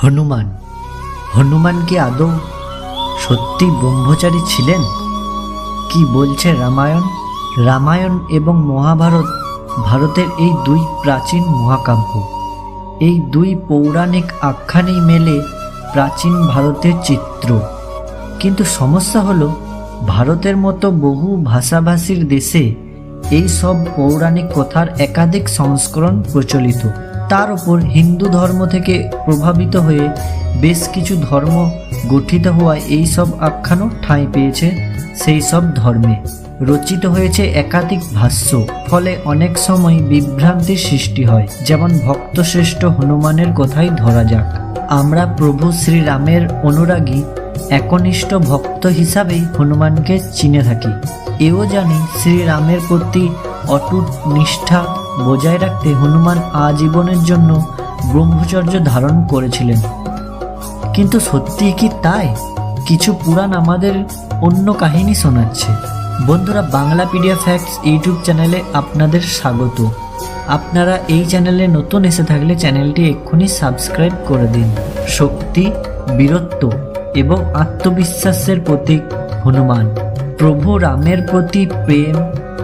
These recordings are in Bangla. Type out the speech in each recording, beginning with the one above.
হনুমান হনুমান কি আদৌ সত্যি ব্রহ্মচারী ছিলেন? কি বলছে রামায়ণ? রামায়ণ এবং মহাভারত ভারতের এই দুই প্রাচীন মহাকাব্য। এই দুই পৌরাণিক আখ্যানেই মেলে প্রাচীন ভারতের চিত্র। কিন্তু সমস্যা হলো, ভারতের মতো বহু ভাষাভাষীর দেশে এই সব পৌরাণিক কথার একাধিক সংস্করণ প্রচলিত। তার উপর হিন্দু ধর্ম থেকে প্রভাবিত হয়ে বেশ কিছু ধর্ম গঠিত হওয়ায় এই সব আখ্যানও ঠাঁই পেয়েছে সেই সব ধর্মে। রচিত হয়েছে একাধিক ভাষ্য, ফলে অনেক সময় বিভ্রান্তির সৃষ্টি হয়। যেমন ভক্তশ্রেষ্ঠ হনুমানের কথাই ধরা যাক। আমরা প্রভু শ্রীরামের অনুরাগী একনিষ্ঠ ভক্ত হিসাবেই হনুমানকে চিনে থাকি। এও জানি শ্রীরামের প্রতি অটুট নিষ্ঠা বজায় রাখতে হনুমান আজীবনের জন্য ব্রহ্মচর্য ধারণ করেছিলেন। কিন্তু সত্যি কি তাই? কিছু পুরাণ আমাদের অন্য কাহিনী শোনাচ্ছে। বন্ধুরা, বাংলাপিডিয়া ফ্যাক্টস ইউটিউব চ্যানেলে আপনাদের স্বাগত। আপনারা এই চ্যানেলে নতুন এসে থাকলে চ্যানেলটি এক্ষুনি সাবস্ক্রাইব করে দিন। শক্তি, বীরত্ব এবং আত্মবিশ্বাসের প্রতীক হনুমান। প্রভু রামের প্রতি প্রেম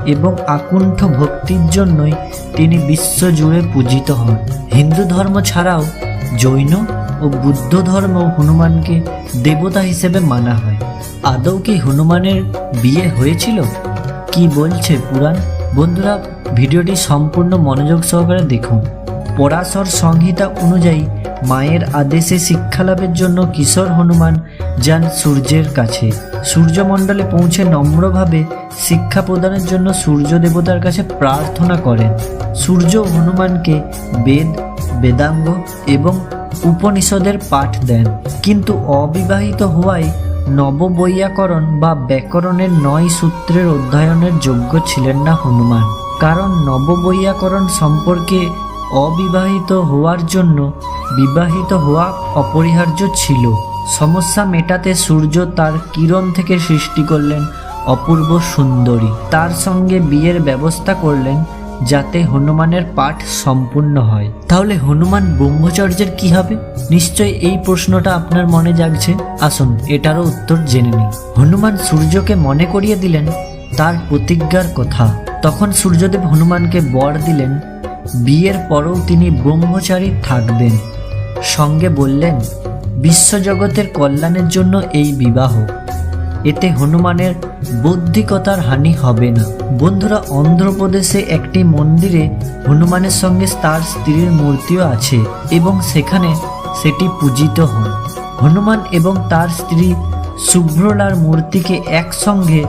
এবং আকুণ্ঠ ভক্তির জন্যই তিনি বিশ্বজুড়ে পূজিত হন। হিন্দু ধর্ম ছাড়াও জৈন ও বুদ্ধ ধর্ম হনুমানকে দেবতা হিসেবে মানা হয়। আদৌ কি হনুমানের বিয়ে হয়েছিল? কি বলছে পুরাণ? বন্ধুরা, ভিডিওটি সম্পূর্ণ মনোযোগ সহকারে দেখুন। পরাশর সংহিতা অনুযায়ী মায়ের আদেশে শিক্ষালাভের জন্য কিশোর হনুমান যান সূর্যের কাছে। সূর্যমণ্ডলে পৌঁছে নম্রভাবে শিক্ষা প্রদানের জন্য সূর্য দেবতার কাছে প্রার্থনা করেন। সূর্য হনুমানকে বেদ, বেদাঙ্গ এবং উপনিষদের পাঠ দেন। কিন্তু অবিবাহিত হওয়ায় নববৈয়াকরণ বা ব্যাকরণের 9 সূত্রের অধ্যয়নের যোগ্য ছিলেন না হনুমান। কারণ নববৈয়াকরণ সম্পর্কে অবিবাহিত হওয়ার জন্য বিবাহিত হওয়া অপরিহার্য ছিল। সমস্যা মেটাতে সূর্য তার কিরণ থেকে সৃষ্টি করলেন অপূর্ব সুন্দরী। তার সঙ্গে বিয়ের ব্যবস্থা করলেন যাতে হনুমানের পাঠ সম্পূর্ণ হয়। তাহলে হনুমান ব্রহ্মচর্যের কি হবে? নিশ্চয়ই এই প্রশ্নটা আপনার মনে জাগছে। আসুন এটারও উত্তর জেনে নিই। হনুমান সূর্যকে মনে করিয়ে দিলেন তার প্রতিজ্ঞার কথা। তখন সূর্যদেব হনুমানকে বর দিলেন বিয়ের পরেও তিনি ব্রহ্মচারী থাকবেন। সঙ্গে বললেন বিশ্বজগতের কল্যাণের জন্য এই বিবাহ। এতে হনুমানের বৌদ্ধিকতার হানি হবে না। বন্ধুরা, অন্ধ্রপ্রদেশে একটি মন্দিরে হনুমানের সঙ্গে তার স্ত্রীর মূর্তিও আছে এবং সেখানে সেটি পূজিত হন। হনুমান এবং তার স্ত্রী শুভ্রলার মূর্তিকে একসঙ্গে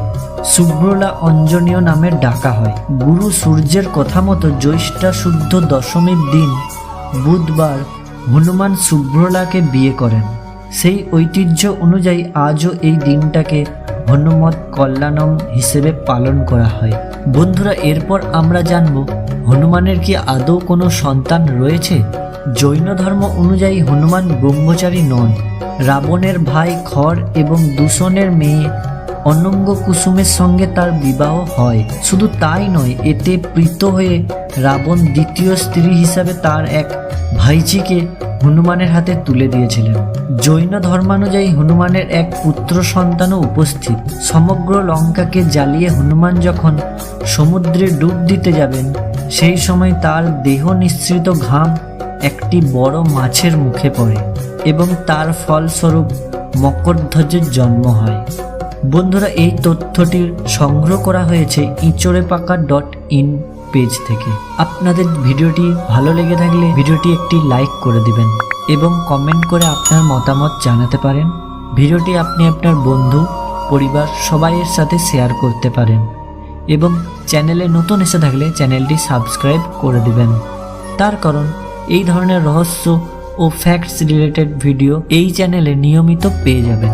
শুভ্রলা অঞ্জনীয় নামে ডাকা হয়। গুরু সূর্যের কথা মতো জ্যৈষ্ঠা শুদ্ধ দশমীর দিন বুধবার হনুমান শুভ্রলাকে বিয়ে করেন। সেই ঐতিহ্য অনুযায়ী আজও এই দিনটাকে হনুমৎ কল্যাণম হিসেবে পালন করা হয়। বন্ধুরা, এরপর আমরা জানব হনুমানের কি আদৌ কোনো সন্তান রয়েছে? জৈন ধর্ম অনুযায়ী হনুমান ব্রহ্মচারী নন। রাবণের ভাই খর এবং দূষণের মেয়ে অনঙ্গ কুসুমের সঙ্গে তার বিবাহ হয়। শুধু তাই নয়, এতে প্রীত হয়ে রাবণ দ্বিতীয় স্ত্রী হিসাবে তার এক ভাইঝিকে হনুমানের হাতে তুলে দিয়েছিলেন। জৈন ধর্মানুযায়ী হনুমানের এক পুত্র সন্তানও উপস্থিত। সমগ্র লঙ্কাকে জ্বালিয়ে হনুমান যখন সমুদ্রে ডুব দিতে যাবেন, সেই সময় তার দেহ নিঃসৃত ঘাম একটি বড় মাছের মুখে পড়ে এবং তার ফলস্বরূপ মকরধ্বজের জন্ম হয়। বন্ধুরা, এই তথ্যটি সংগ্রহ করা হয়েছে ichorepaaka.in পেজ থেকে। আপনাদের ভিডিওটি ভালো লেগে থাকলে ভিডিওটি একটি লাইক করে দিবেন এবং কমেন্ট করে আপনার মতামত জানাতে পারেন। ভিডিওটি আপনি আপনার বন্ধু, পরিবার সবাইয়ের সাথে শেয়ার করতে পারেন এবং চ্যানেলে নতুন এসে থাকলে চ্যানেলটি সাবস্ক্রাইব করে দিবেন। তার কারণ এই ধরনের রহস্য ও ফ্যাক্টস রিলেটেড ভিডিও এই চ্যানেলে নিয়মিত পেয়ে যাবেন।